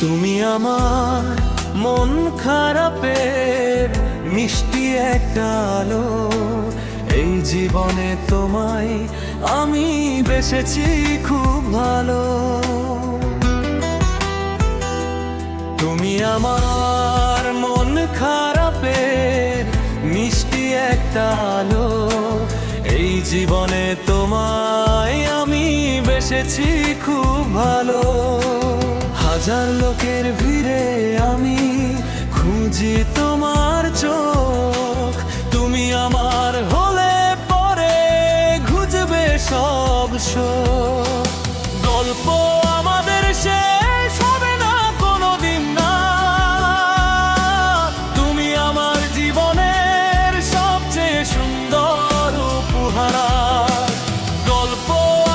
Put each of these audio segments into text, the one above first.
তুমি আমার মন খারাপের মিষ্টি একটা আলো, এই জীবনে তোমায় আমি বেসেছি খুব ভালো। তুমি আমার মন খারাপের মিষ্টি একটা আলো, এই জীবনে তোমায় আমি বেসেছি খুব ভালো। হাজার লোকের ভিড়ে আমি খুঁজি তোমার চোখ, তুমি আমার হলে পরে ঘুচবে সব শোক। গল্প আমাদের শেষ হবে না কোনোদিন না, তুমি আমার জীবনের সবচেয়ে সুন্দর উপহার। গল্প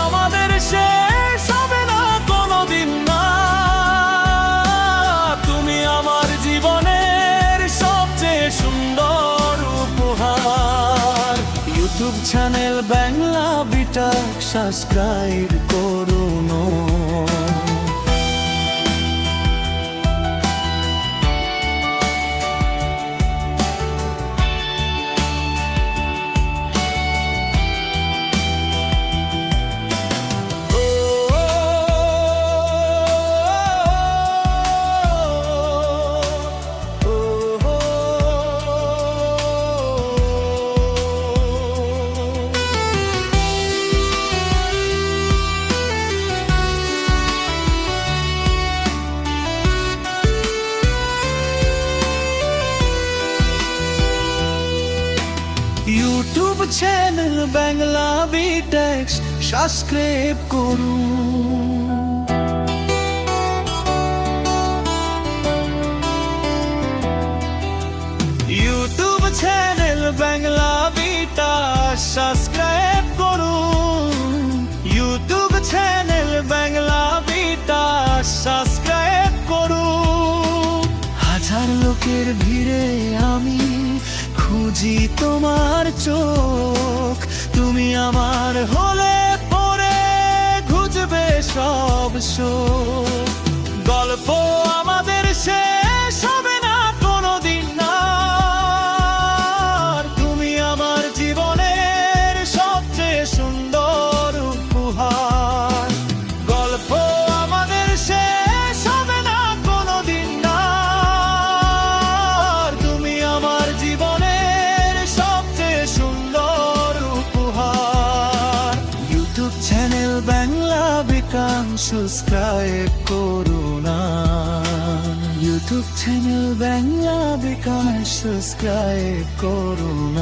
আমাদের শেষ হবে না কোনোদিন না, তুমি আমার জীবনের সবচেয়ে সুন্দর উপহার। ইউটিউব চ্যানেল বাংলা বিটাক সাবস্ক্রাইব করুন। ইউটিউব চ্যানেল বাংলা বিটাক সাবস্ক্রাইব করুন। ইউটিউব চ্যানেল বাংলা বিটাক সাবস্ক্রাইব করুন। ইউটিউব চ্যানেল বাংলা বিটাক সাবস্ক্রাইব করুন। হাজার লোকের ভিড়ে আমি খুঁজি তোমার চোখ, তুমি আমার হলে পরে ঘুচবে সব শোক। গল্প আমাদের শেষ হবে না কোনোদিন না, তুমি আমার জীবনের সবচেয়ে সুন্দর উপহার। গল্প আমাদের শেষ হবে না কোনোদিন না, তুমি আমার জীবনের সবচেয়ে সুন্দর উপহার। ইউটিউব চ্যানেল বাংলা বিকাশ সাবস্ক্রাইব করুন। ইউটিউব চ্যানেল বাংলা বিকাশ সাবস্ক্রাইব করুন।